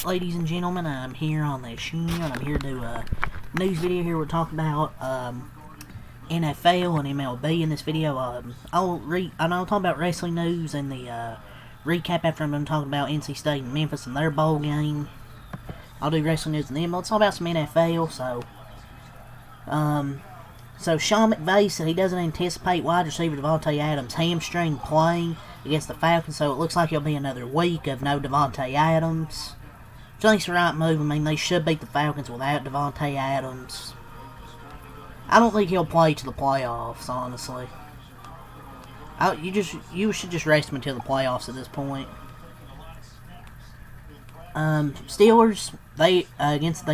up, ladies and gentlemen? I'm here on the show, and I'm here to do a news video here. We're talking about NFL and MLB in this video. I'll talk about wrestling news and the recap after I'm done talking about NC State and Memphis and their bowl game. I'll do wrestling news and then let's talk about some NFL. So Sean McVay said he doesn't anticipate wide receiver Davante Adams hamstring playing against the Falcons, so it looks like it'll be another week of no Davante Adams. Which I think's the right move. I mean, they should beat the Falcons without Davante Adams. I don't think he'll play to the playoffs, honestly. You should just rest him until the playoffs at this point. Steelers, they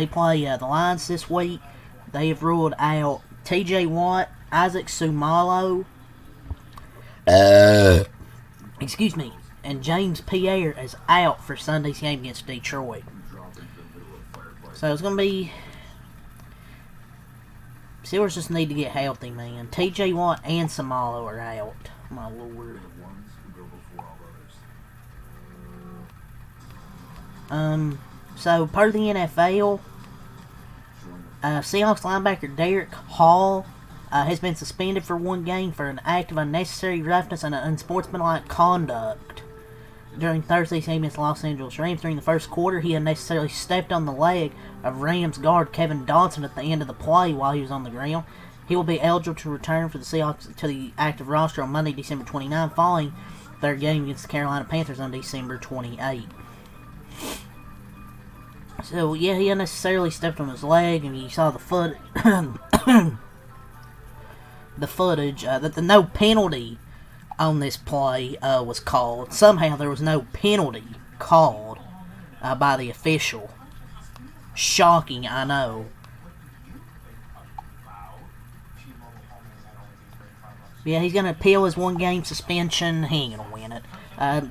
play the Lions this week. They have ruled out T.J. Watt, Isaac Seumalo, and James Pierre is out for Sunday's game against Detroit. So it's going to be... Steelers just need to get healthy, man. T.J. Watt and Seumalo are out. My lord. So, per the NFL... Seahawks linebacker Derek Hall has been suspended for one game for an act of unnecessary roughness and unsportsmanlike conduct during Thursday's game against Los Angeles Rams. During the first quarter, he unnecessarily stepped on the leg of Rams guard Kevin Dodson at the end of the play while he was on the ground. He will be eligible to return for the Seahawks to the active roster on Monday, December 29, following their game against the Carolina Panthers on December 28. So, yeah, he unnecessarily stepped on his leg, and you saw the footage that the no penalty on this play was called. Somehow there was no penalty called by the official. Shocking, I know. Yeah, he's going to appeal his one-game suspension. He ain't going to win it.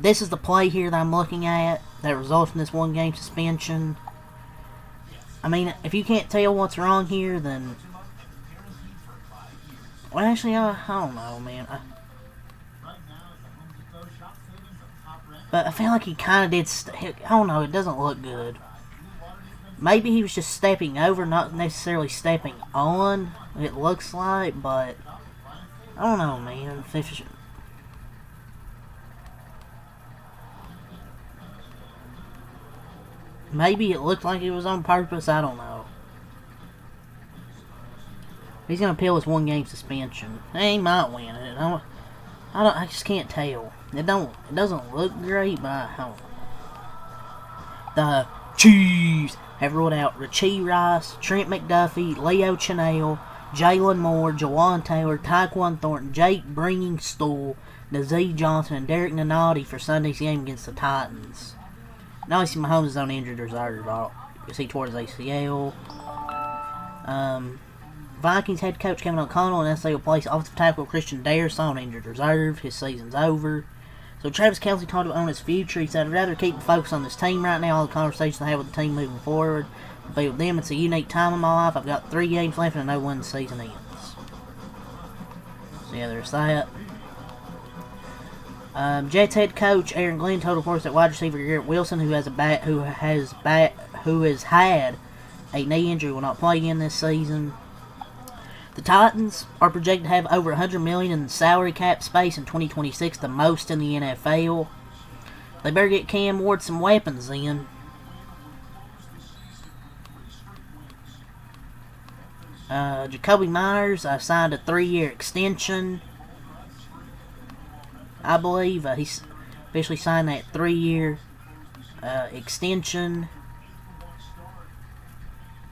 This is the play here that I'm looking at that results in this one-game suspension. I mean, if you can't tell what's wrong here, then... Well, actually, I don't know, man. But I feel like he kind of did... I don't know, it doesn't look good. Maybe he was just stepping over, not necessarily stepping on, it looks like, but... I don't know, man. Maybe it looked like it was on purpose. I don't know. He's gonna appeal his one-game suspension. He might win it. I just can't tell. It doesn't look great, but I don't know. The Chiefs have ruled out Rashee Rice, Trent McDuffie, Leo Chenal, Jalen Moore, Jawan Taylor, Tyquan Thornton, Jake Briningstool, Nazeeh Johnson, and Derek Nunati for Sunday's game against the Titans. Now I see Mahomes is on injured reserve. You see towards ACL. Vikings head coach Kevin O'Connell announced they will place offensive tackle Christian Darrisaw on injured reserve. His season's over. So Travis Kelce talked about his future. He said, "I'd rather keep the focus on this team right now. All the conversations I have with the team moving forward. Be with them. It's a unique time in my life. I've got 3 games left and I know when the season ends." So yeah, there's that. Jets head coach Aaron Glenn told reporters that wide receiver Garrett Wilson, who has had a knee injury, will not play again this season. The Titans are projected to have over $100 million in salary cap space in 2026, the most in the NFL. They better get Cam Ward some weapons then. Jacoby Myers signed a 3-year extension. I believe he's officially signed that 3-year extension.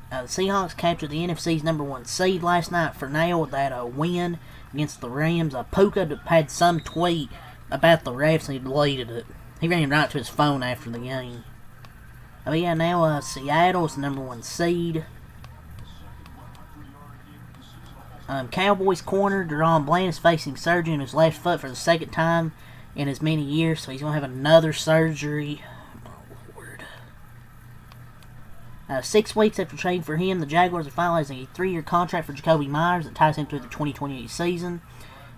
The Seahawks captured the NFC's #1 seed last night for now with that win against the Rams. Puka had some tweet about the refs and he deleted it. He ran right to his phone after the game. Oh yeah, now Seattle's the #1 seed. Cowboys corner Deron Bland is facing surgery on his left foot for the second time in as many years, so he's going to have another surgery. Oh, Lord. 6 weeks after trading for him, the Jaguars are finalizing a 3-year contract for Jacoby Myers that ties him through the 2028 season.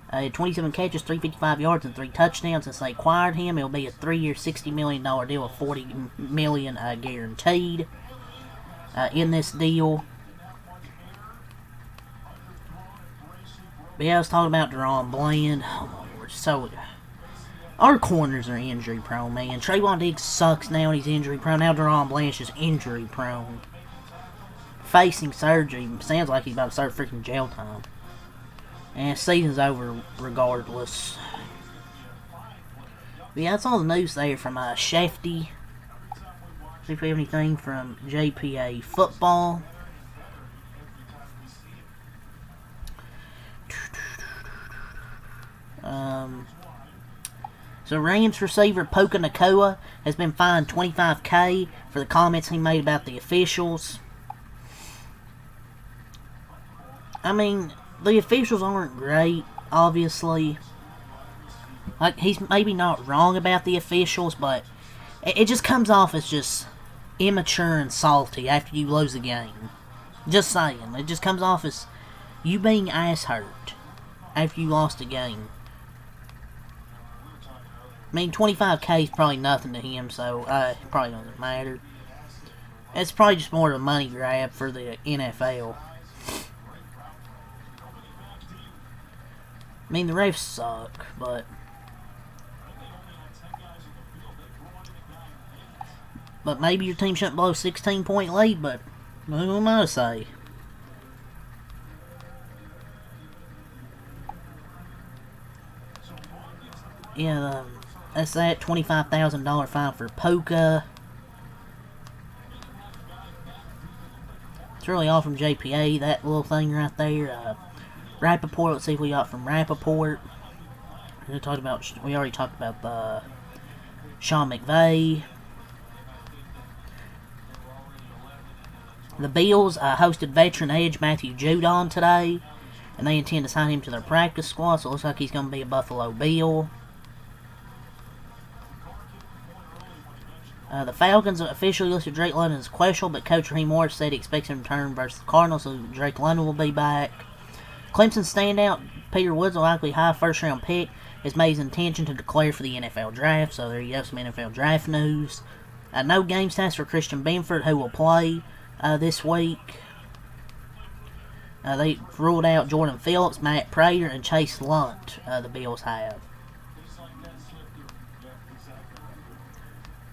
Had 27 catches, 355 yards, and 3 touchdowns. Since they acquired him, it'll be a 3-year, $60 million deal with $40 million guaranteed in this deal. But yeah, I was talking about DaRon Bland. Oh, Lord, so our corners are injury prone, man. Trayvon Diggs sucks now and he's injury prone. Now DaRon Bland's just injury prone. Facing surgery. Sounds like he's about to start freaking jail time. And season's over regardless. But yeah, that's all the news there from Shefty. See if we have anything from JPA football. So Rams receiver Puka Nacua has been fined $25,000 for the comments he made about the officials. I mean, the officials aren't great, obviously. Like, he's maybe not wrong about the officials, but it just comes off as just immature and salty after you lose a game. Just saying. It just comes off as you being ass hurt after you lost a game. I mean, $25,000 is probably nothing to him, so it probably doesn't matter. It's probably just more of a money grab for the NFL. I mean, the refs suck, but maybe your team shouldn't blow a 16-point lead, but who am I to say? Yeah, that's that $25,000 fine for Puka. It's really all from JPA, that little thing right there. Rappaport, let's see what we got from Rappaport. We already talked about Sean McVay. The Bills hosted veteran edge Matthew Judon today, and they intend to sign him to their practice squad, so it looks like he's going to be a Buffalo Bill. The Falcons officially listed Drake London as questionable, but Coach Raheem Morris said he expects him to return versus the Cardinals, so Drake London will be back. Clemson standout Peter Woods, a likely high first-round pick, has made his intention to declare for the NFL draft, so there you go, some NFL draft news. No game stats for Christian Benford, who will play this week. They ruled out Jordan Phillips, Matt Prater, and Chase Lunt, the Bills have.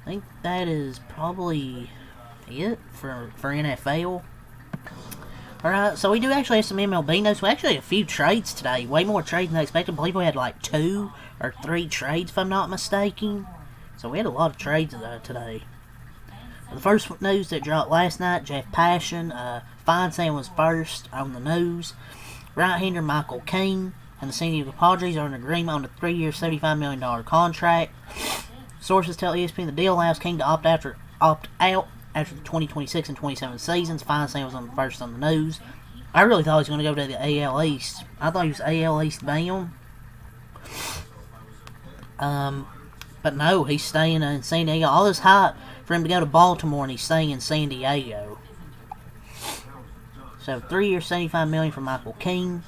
I think that is probably it for NFL. Alright, so we do actually have some MLB news. We actually had a few trades today. Way more trades than I expected. I believe we had like 2 or 3 trades, if I'm not mistaken. So we had a lot of trades today. The first news that dropped last night, Jeff Passan, Feinstein was first on the news. Right-hander Michael King and the San Diego Padres are in agreement on a 3-year, $75 million contract. Sources tell ESPN the deal allows King to opt out after the 2026 and 27 seasons. Feinstein was on first on the news. I really thought he was going to go to the AL East. I thought he was AL East bound. But no, he's staying in San Diego. All this hype for him to go to Baltimore, and he's staying in San Diego. So 3-year, $75 million for Michael King.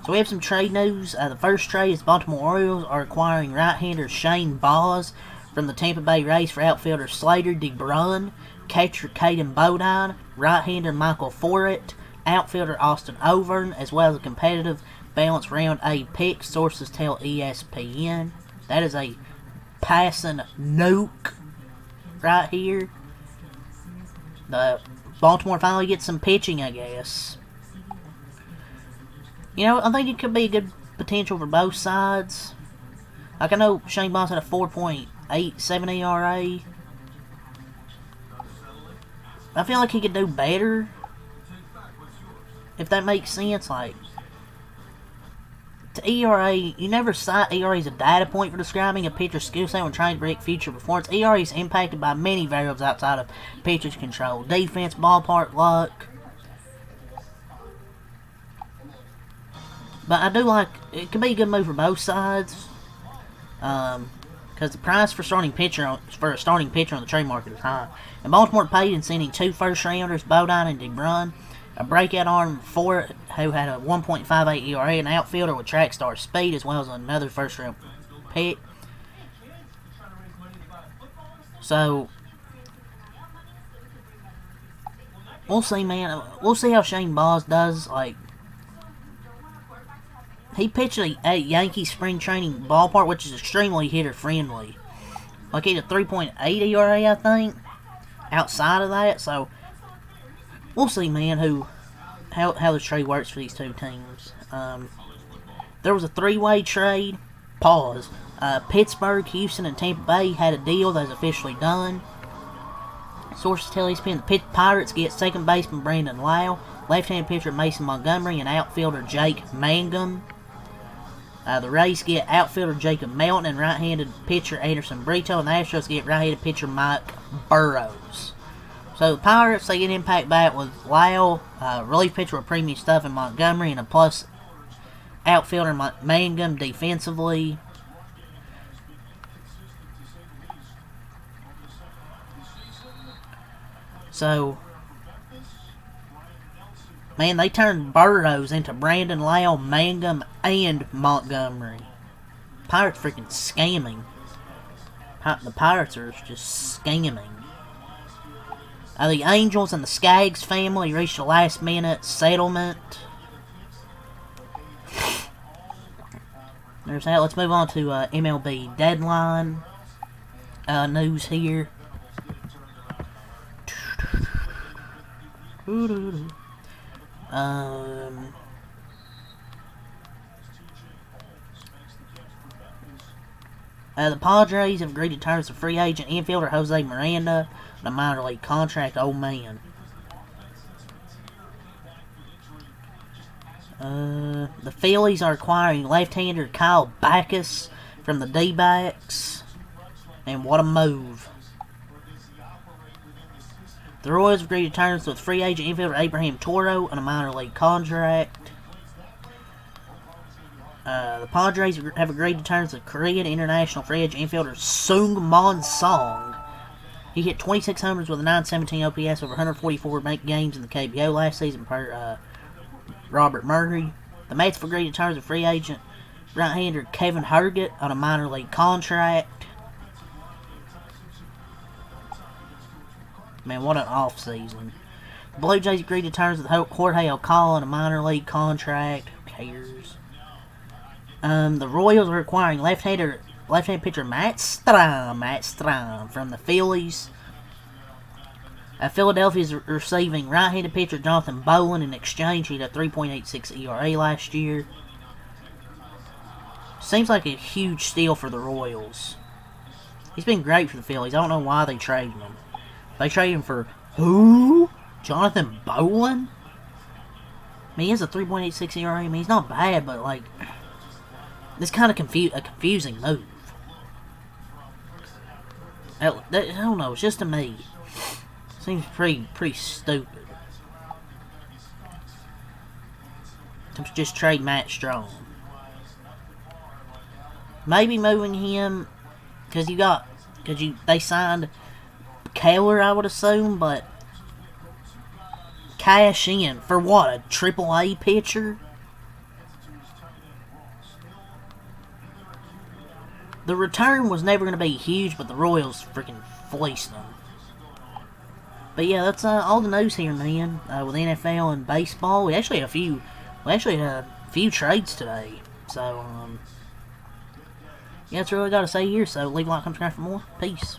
So we have some trade news. The first trade is Baltimore Orioles are acquiring right-hander Shane Baz from the Tampa Bay Rays for outfielder Slater DeBrun, catcher Caden Bodine, right-hander Michael Forret, outfielder Austin Overn, as well as a competitive balanced round A pick. Sources tell ESPN. That is a passing nuke right here. The Baltimore finally gets some pitching, I guess. You know, I think it could be a good potential for both sides. Like, I know Shane Baz had a 4.87 ERA. I feel like he could do better. If that makes sense. Like, to ERA, you never cite ERA as a data point for describing a pitcher's skill set when trying to predict future performance. ERA is impacted by many variables outside of pitcher's control. Defense, ballpark, luck. But I do like, it could be a good move for both sides. Because the price for a starting pitcher on the trade market is high. And Baltimore paid in sending 2 first-rounders, Bodine and DeBrun. a breakout arm for it who had a 1.58 ERA, an outfielder with track star speed, as well as another first-round pick. So, we'll see, man. We'll see how Shane Baz does. Like, he pitched at Yankee spring training ballpark, which is extremely hitter-friendly. Like, he had a 3.8 ERA, I think, outside of that. So, we'll see, man, how the trade works for these two teams. There was a three-way trade. Pause. Pittsburgh, Houston, and Tampa Bay had a deal that is officially done. Sources tell ESPN the Pirates get second baseman Brandon Lau, left-handed pitcher Mason Montgomery, and outfielder Jake Mangum. The Rays get outfielder Jacob Melton and right-handed pitcher Anderson Brito, and the Astros get right-handed pitcher Mike Burrows. So the Pirates, they get impact back with Lau, relief pitcher with premium stuff in Montgomery, and a plus outfielder Mangum defensively. So, man, they turned Burrows into Brandon Lau, Mangum, and Montgomery. Pirates freaking scamming. The Pirates are just scamming. The Angels and the Skaggs family reached a last-minute settlement. There's that. Let's move on to MLB deadline news here. The Padres have agreed to terms of free agent infielder Jose Miranda on a minor league contract. Oh, man. The Phillies are acquiring left-hander Kyle Backus from the D-backs. And what a move. The Royals agreed to terms with free agent infielder Abraham Toro on a minor league contract. The Padres have agreed to terms with Korean international free agent infielder Seung-Man Song. He hit 26 homers with a 917 OPS over 144 games in the KBO last season per Robert Murray. The Mets have agreed to terms with free agent right-hander Kevin Herget on a minor league contract. Man, what an off-season. The Blue Jays agreed to terms with Jorge Alcala on a minor league contract. Who cares? The Royals are acquiring left-handed pitcher Matt Strahm from the Phillies. Philadelphia is receiving right-handed pitcher Jonathan Bowen in exchange. He had a 3.86 ERA last year. Seems like a huge steal for the Royals. He's been great for the Phillies. I don't know why they traded him. They traded him for who? Jonathan Bowen? I mean, he has a 3.86 ERA. I mean, he's not bad, but, like, it's kind of a confusing move. I don't know. It's just to me. Seems pretty stupid. To just trade Matt Strahm. Maybe moving him because they signed Keller, I would assume, but cash in for what, a AAA pitcher? The return was never going to be huge, but the Royals freaking fleeced them. But yeah, that's all the news here, man. With NFL and baseball, we actually had a few trades today. So yeah, that's really all I got to say here. So leave a like, subscribe for more. Peace.